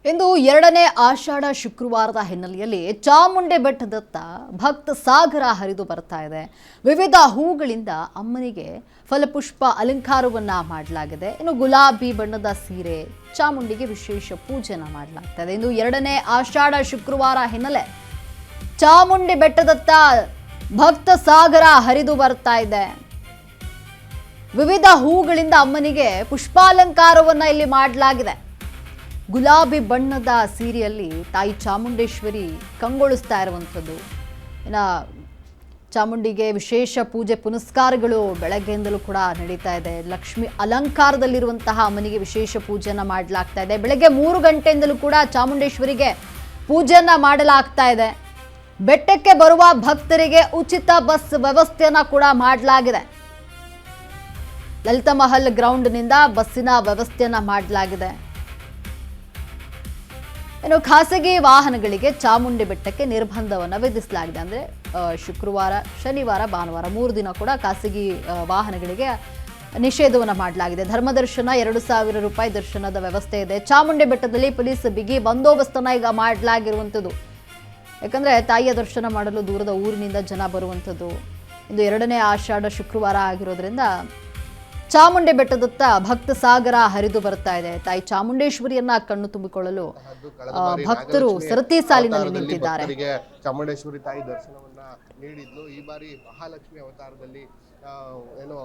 ಇಂದು ಎರಡನೇ ಆಷಾಢ ಶುಕ್ರವಾರದ ಹಿನ್ನೆಲೆಯಲ್ಲಿ ಚಾಮುಂಡಿ ಬೆಟ್ಟದತ್ತ ಭಕ್ತ ಸಾಗರ ಹರಿದು ಬರ್ತಾ ಇದೆ. ವಿವಿಧ ಹೂಗಳಿಂದ ಅಮ್ಮನಿಗೆ ಫಲಪುಷ್ಪ ಅಲಂಕಾರವನ್ನ ಮಾಡಲಾಗಿದೆ. ಇನ್ನು ಗುಲಾಬಿ ಬಣ್ಣದ ಸೀರೆ, ಚಾಮುಂಡಿಗೆ ವಿಶೇಷ ಪೂಜೆನ ಮಾಡಲಾಗ್ತದೆ. ಇಂದು ಎರಡನೇ ಆಷಾಢ ಶುಕ್ರವಾರ ಹಿನ್ನೆಲೆ ಚಾಮುಂಡಿ ಬೆಟ್ಟದತ್ತ ಭಕ್ತ ಸಾಗರ ಹರಿದು ಬರ್ತಾ ಇದೆ. ವಿವಿಧ ಹೂಗಳಿಂದ ಅಮ್ಮನಿಗೆ ಪುಷ್ಪಾಲಂಕಾರವನ್ನ ಇಲ್ಲಿ ಮಾಡಲಾಗಿದೆ. ಗುಲಾಬಿ ಬಣ್ಣದ ಸೀರೆಯಲ್ಲಿ ತಾಯಿ ಚಾಮುಂಡೇಶ್ವರಿ ಕಂಗೊಳಿಸ್ತಾ ಇರುವಂಥದ್ದು. ಇನ್ನು ಚಾಮುಂಡಿಗೆ ವಿಶೇಷ ಪೂಜೆ ಪುನಸ್ಕಾರಗಳು ಬೆಳಗ್ಗೆಯಿಂದಲೂ ಕೂಡ ನಡೀತಾ ಇದೆ. ಲಕ್ಷ್ಮಿ ಅಲಂಕಾರದಲ್ಲಿರುವಂತಹ ಅಮ್ಮನಿಗೆ ವಿಶೇಷ ಪೂಜೆಯನ್ನು ಮಾಡಲಾಗ್ತಾ ಇದೆ. ಬೆಳಗ್ಗೆ 3 ಗಂಟೆಯಿಂದಲೂ ಕೂಡ ಚಾಮುಂಡೇಶ್ವರಿಗೆ ಪೂಜೆಯನ್ನು ಮಾಡಲಾಗ್ತಾ ಇದೆ. ಬೆಟ್ಟಕ್ಕೆ ಬರುವ ಭಕ್ತರಿಗೆ ಉಚಿತ ಬಸ್ ವ್ಯವಸ್ಥೆಯನ್ನು ಕೂಡ ಮಾಡಲಾಗಿದೆ. ಲಲಿತಾ ಮಹಲ್ ಗ್ರೌಂಡ್ನಿಂದ ಬಸ್ಸಿನ ವ್ಯವಸ್ಥೆಯನ್ನು ಮಾಡಲಾಗಿದೆ. ಇನ್ನು ಖಾಸಗಿ ವಾಹನಗಳಿಗೆ ಚಾಮುಂಡಿ ಬೆಟ್ಟಕ್ಕೆ ನಿರ್ಬಂಧವನ್ನು ವಿಧಿಸಲಾಗಿದೆ. ಅಂದರೆ ಶುಕ್ರವಾರ, ಶನಿವಾರ, ಭಾನುವಾರ 3 ದಿನ ಕೂಡ ಖಾಸಗಿ ವಾಹನಗಳಿಗೆ ನಿಷೇಧವನ್ನು ಮಾಡಲಾಗಿದೆ. ಧರ್ಮದರ್ಶನ 2,000 ರೂಪಾಯಿ ದರ್ಶನದ ವ್ಯವಸ್ಥೆ ಇದೆ. ಚಾಮುಂಡಿ ಬೆಟ್ಟದಲ್ಲಿ ಪೊಲೀಸ್ ಬಿಗಿ ಬಂದೋಬಸ್ತನ್ನು ಈಗ ಮಾಡಲಾಗಿರುವಂಥದ್ದು. ಯಾಕಂದರೆ ತಾಯಿಯ ದರ್ಶನ ಮಾಡಲು ದೂರದ ಊರಿನಿಂದ ಜನ ಬರುವಂಥದ್ದು. ಇಂದು ಎರಡನೇ ಆಷಾಢ ಶುಕ್ರವಾರ ಆಗಿರೋದ್ರಿಂದ ಚಾಮುಂಡಿ ಬೆಟ್ಟದತ್ತ ಭಕ್ತ ಸಾಗರ ಹರಿದು ಬರ್ತಾ ಇದೆ. ತಾಯಿ ಚಾಮುಂಡೇಶ್ವರಿಯನ್ನ ಕಣ್ಣು ತುಂಬಿಕೊಳ್ಳಲು ಭಕ್ತರು ಸರತಿ ಸಾಲಿನಲ್ಲಿ ನಿಂತಿದ್ದಾರೆ. ಚಾಮುಂಡೇಶ್ವರಿ ತಾಯಿ ದರ್ಶನವನ್ನ ನೀಡಿದ್ಲು. ಈ ಬಾರಿ ಮಹಾಲಕ್ಷ್ಮಿ ಅವತಾರದಲ್ಲಿ ಏನೋ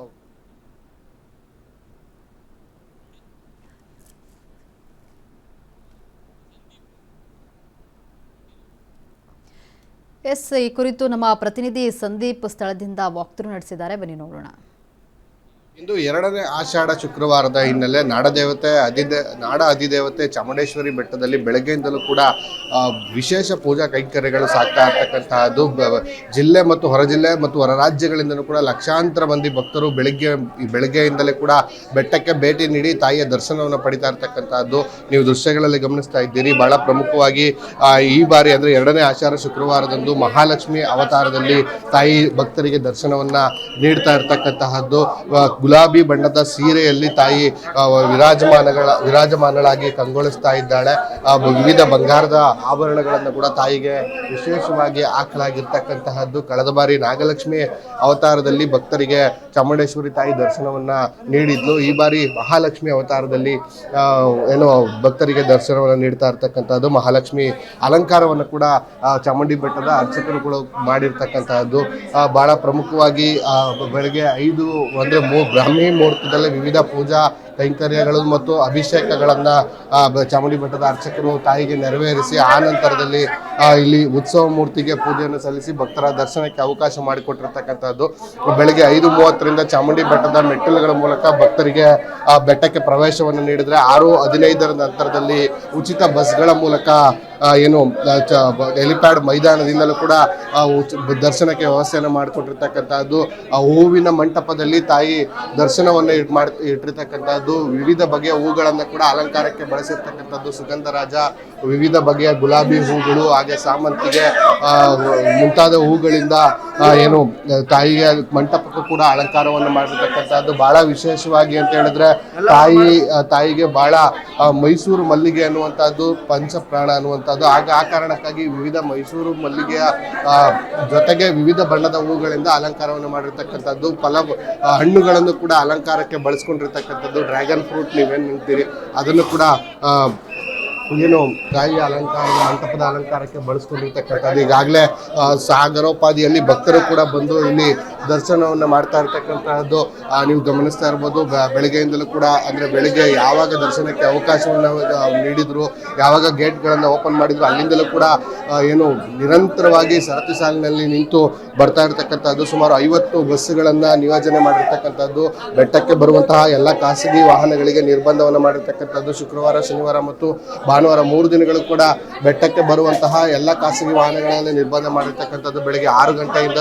ಈ ಕುರಿತು ನಮ್ಮ ಪ್ರತಿನಿಧಿ ಸಂದೀಪ್ ಸ್ಥಳದಿಂದ ವಾಕ್ಥ್ರೂ ನಡೆಸಿದ್ದಾರೆ. ಬನ್ನಿ ನೋಡೋಣ. ಇಂದು ಎರಡನೇ ಆಷಾಢ ಶುಕ್ರವಾರದ ಹಿನ್ನೆಲೆ ನಾಡ ಅಧಿದೇವತೆ ಚಾಮುಂಡೇಶ್ವರಿ ಬೆಟ್ಟದಲ್ಲಿ ಬೆಳಗ್ಗೆಯಿಂದಲೂ ಕೂಡ ವಿಶೇಷ ಪೂಜಾ ಕೈಂಕರ್ಯಗಳು ಸಾಗ್ತಾ ಇರ್ತಕ್ಕಂತಹದ್ದು. ಜಿಲ್ಲೆ ಮತ್ತು ಹೊರ ಜಿಲ್ಲೆ ಮತ್ತು ಹೊರ ರಾಜ್ಯಗಳಿಂದಲೂ ಕೂಡ ಲಕ್ಷಾಂತರ ಮಂದಿ ಭಕ್ತರು ಬೆಳಗ್ಗೆಯಿಂದಲೇ ಕೂಡ ಬೆಟ್ಟಕ್ಕೆ ಭೇಟಿ ನೀಡಿ ತಾಯಿಯ ದರ್ಶನವನ್ನು ಪಡಿತಾ ಇರ್ತಕ್ಕಂತಹದ್ದು ನೀವು ದೃಶ್ಯಗಳಲ್ಲಿ ಗಮನಿಸ್ತಾ ಇದ್ದೀರಿ. ಬಹಳ ಪ್ರಮುಖವಾಗಿ ಈ ಬಾರಿ ಅಂದರೆ ಎರಡನೇ ಆಷಾಢ ಶುಕ್ರವಾರದಂದು ಮಹಾಲಕ್ಷ್ಮಿ ಅವತಾರದಲ್ಲಿ ತಾಯಿ ಭಕ್ತರಿಗೆ ದರ್ಶನವನ್ನ ನೀಡ್ತಾ ಇರ್ತಕ್ಕಂತಹದ್ದು. ಗುಲಾಬಿ ಬಣ್ಣದ ಸೀರೆಯಲ್ಲಿ ತಾಯಿ ವಿರಾಜಮಾನಳಾಗಿ ಕಂಗೊಳಿಸ್ತಾ ಇದ್ದಾಳೆ. ವಿವಿಧ ಬಂಗಾರದ ಆಭರಣಗಳನ್ನು ಕೂಡ ತಾಯಿಗೆ ವಿಶೇಷವಾಗಿ ಹಾಕಲಾಗಿರ್ತಕ್ಕಂತಹದ್ದು. ಕಳೆದ ಬಾರಿ ನಾಗಲಕ್ಷ್ಮಿ ಅವತಾರದಲ್ಲಿ ಭಕ್ತರಿಗೆ ಚಾಮುಂಡೇಶ್ವರಿ ತಾಯಿ ದರ್ಶನವನ್ನ ನೀಡಿದ್ಲು. ಈ ಬಾರಿ ಮಹಾಲಕ್ಷ್ಮಿ ಅವತಾರದಲ್ಲಿ ಏನೋ ಭಕ್ತರಿಗೆ ದರ್ಶನವನ್ನು ನೀಡ್ತಾ ಇರ್ತಕ್ಕಂಥದ್ದು. ಮಹಾಲಕ್ಷ್ಮಿ ಅಲಂಕಾರವನ್ನು ಕೂಡ ಚಾಮುಂಡಿ ಬೆಟ್ಟದ ಅರ್ಚಕರುಗಳು ಮಾಡಿರ್ತಕ್ಕಂತಹದ್ದು. ಬಹಳ ಪ್ರಮುಖವಾಗಿ ಬೆಳಗ್ಗೆ 5 ಅಂದರೆ ಬ್ರಾಹ್ಮಿ ಮುಹೂರ್ತದಲ್ಲಿ ವಿವಿಧ ಪೂಜಾ ಕೈಂಕರ್ಯಗಳು ಮತ್ತು ಅಭಿಷೇಕಗಳನ್ನ ಚಾಮುಂಡಿ ಬೆಟ್ಟದ ಅರ್ಚಕರು ತಾಯಿಗೆ ನೆರವೇರಿಸಿ ಆ ನಂತರದಲ್ಲಿ ಇಲ್ಲಿ ಉತ್ಸವ ಮೂರ್ತಿಗೆ ಪೂಜೆಯನ್ನು ಸಲ್ಲಿಸಿ ಭಕ್ತರ ದರ್ಶನಕ್ಕೆ ಅವಕಾಶ ಮಾಡಿಕೊಟ್ಟಿರ್ತಕ್ಕಂಥದ್ದು. ಬೆಳಗ್ಗೆ 5:30ರಿಂದ ಚಾಮುಂಡಿ ಬೆಟ್ಟದ ಮೆಟ್ಟಿಲುಗಳ ಮೂಲಕ ಭಕ್ತರಿಗೆ ಬೆಟ್ಟಕ್ಕೆ ಪ್ರವೇಶವನ್ನು ನೀಡಿದ್ರೆ 6:15 ನಂತರದಲ್ಲಿ ಉಚಿತ ಬಸ್ಗಳ ಮೂಲಕ ಏನು ಹೆಲಿಪ್ಯಾಡ್ ಮೈದಾನದಿಂದಲೂ ಕೂಡ ದರ್ಶನಕ್ಕೆ ವ್ಯವಸ್ಥೆಯನ್ನು ಮಾಡಿಕೊಟ್ಟಿರ್ತಕ್ಕಂಥದ್ದು. ಹೂವಿನ ಮಂಟಪದಲ್ಲಿ ತಾಯಿ ದರ್ಶನವನ್ನು ಇಟ್ಟಿರ್ತಕ್ಕಂಥದ್ದು. ವಿವಿಧ ಬಗೆಯ ಹೂಗಳನ್ನು ಕೂಡ ಅಲಂಕಾರಕ್ಕೆ ಬಳಸಿರ್ತಕ್ಕಂಥದ್ದು. ಸುಗಂಧರಾಜ, ವಿವಿಧ ಬಗೆಯ ಗುಲಾಬಿ ಹೂಗಳು, ಹಾಗೆ ಸಾಮಂತಿಗೆ ಮುಂತಾದ ಹೂಗಳಿಂದ ಏನು ತಾಯಿಗೆ ಮಂಟಪಕ್ಕೂ ಕೂಡ ಅಲಂಕಾರವನ್ನು ಮಾಡಿರ್ತಕ್ಕಂಥದ್ದು. ಬಹಳ ವಿಶೇಷವಾಗಿ ಅಂತ ಹೇಳಿದ್ರೆ ತಾಯಿಗೆ ಬಹಳ ಮೈಸೂರು ಮಲ್ಲಿಗೆ ಅನ್ನುವಂಥದ್ದು ಪಂಚಪ್ರಾಣ ಅನ್ನುವಂಥದ್ದು. ಆ ಕಾರಣಕ್ಕಾಗಿ ವಿವಿಧ ಮೈಸೂರು ಮಲ್ಲಿಗೆಯ ಜೊತೆಗೆ ವಿವಿಧ ಬಣ್ಣದ ಹೂಗಳಿಂದ ಅಲಂಕಾರವನ್ನು ಮಾಡಿರ್ತಕ್ಕಂಥದ್ದು. ಹಣ್ಣುಗಳನ್ನು ಕೂಡ ಅಲಂಕಾರಕ್ಕೆ ಬಳಸ್ಕೊಂಡಿರ್ತಕ್ಕಂಥದ್ದು. ಡ್ರ್ಯಾಗನ್ ಫ್ರೂಟ್ ನೀವೇನು ನಿಂತೀರಿ ಅದನ್ನು ಕೂಡ ಏನು ತಾಯಿಯ ಮಂಟಪದ ಅಲಂಕಾರಕ್ಕೆ ಬಳಸ್ಕೊಂಡಿರ್ತಕ್ಕಂಥದ್ದು. ಈಗಾಗಲೇ ಸಾಗರೋಪಾದಿಯಲ್ಲಿ ಭಕ್ತರು ಕೂಡ ಬಂದು ಇಲ್ಲಿ ದರ್ಶನವನ್ನು ಮಾಡ್ತಾ ಇರ್ತಕ್ಕಂತಹದ್ದು ನೀವು ಗಮನಿಸ್ತಾ ಇರ್ಬೋದು. ಬೆಳಗ್ಗೆಯಿಂದಲೂ ಕೂಡ ಅಂದರೆ ಬೆಳಗ್ಗೆ ಯಾವಾಗ ದರ್ಶನಕ್ಕೆ ಅವಕಾಶವನ್ನು ನೀಡಿದ್ರು, ಯಾವಾಗ ಗೇಟ್ಗಳನ್ನು ಓಪನ್ ಮಾಡಿದ್ರು, ಅಲ್ಲಿಂದಲೂ ಕೂಡ ಏನು ನಿರಂತರವಾಗಿ ಸರತಿ ಸಾಲಿನಲ್ಲಿ ನಿಂತು ಬರ್ತಾ ಇರ್ತಕ್ಕಂಥದ್ದು. ಸುಮಾರು 50 ಬಸ್ಸುಗಳನ್ನು ನಿಯೋಜನೆ ಮಾಡಿರ್ತಕ್ಕಂಥದ್ದು. ಬೆಟ್ಟಕ್ಕೆ ಬರುವಂತಹ ಎಲ್ಲ ಖಾಸಗಿ ವಾಹನಗಳಿಗೆ ನಿರ್ಬಂಧವನ್ನು ಮಾಡಿರ್ತಕ್ಕಂಥದ್ದು. ಶುಕ್ರವಾರ, ಶನಿವಾರ ಮತ್ತು ಭಾನುವಾರ 3 ದಿನಗಳು ಕೂಡ ಬೆಟ್ಟಕ್ಕೆ ಬರುವಂತಹ ಎಲ್ಲ ಖಾಸಗಿ ವಾಹನಗಳಲ್ಲಿ ನಿರ್ಬಂಧ ಮಾಡಿರ್ತಕ್ಕಂಥದ್ದು. ಬೆಳಗ್ಗೆ 6 ಗಂಟೆಯಿಂದ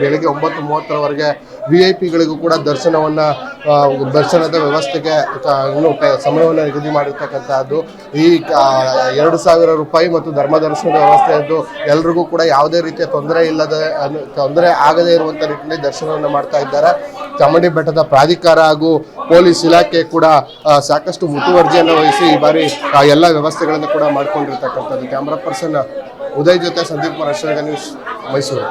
ಬೆಳಗ್ಗೆ 9:30ರವರೆಗೆ VIP-ಗಳಿಗೂ ಕೂಡ ದರ್ಶನದ ವ್ಯವಸ್ಥೆಗೆ ಸಮಯವನ್ನು ನಿಗದಿ ಮಾಡಿರ್ತಕ್ಕಂಥದ್ದು. ಈ 2,000 ರೂಪಾಯಿ ಮತ್ತು ಧರ್ಮದರ್ಶನದ ವ್ಯವಸ್ಥೆ ಇದ್ದು ಎಲ್ರಿಗೂ ಕೂಡ ಯಾವುದೇ ರೀತಿಯ ತೊಂದರೆ ಆಗದೇ ಇರುವಂಥ ನಿಟ್ಟಿನಲ್ಲಿ ದರ್ಶನವನ್ನು ಮಾಡ್ತಾ ಇದ್ದಾರೆ. ಚಾಮುಂಡಿ ಬೆಟ್ಟದ ಪ್ರಾಧಿಕಾರ ಹಾಗೂ ಪೊಲೀಸ್ ಇಲಾಖೆ ಕೂಡ ಸಾಕಷ್ಟು ಮುತುವರ್ಜಿಯನ್ನು ವಹಿಸಿ ಈ ಬಾರಿ ಎಲ್ಲ ವ್ಯವಸ್ಥೆಗಳನ್ನು ಕೂಡ ಮಾಡ್ಕೊಂಡಿರ್ತಕ್ಕಂಥದ್ದು. ಕ್ಯಾಮ್ರಾ ಪರ್ಸನ್ ಉದಯ್ ಜೊತೆ ಸಂದೀಪ್ ಕುಮಾರ್, ನ್ಯೂಸ್, ಮೈಸೂರು.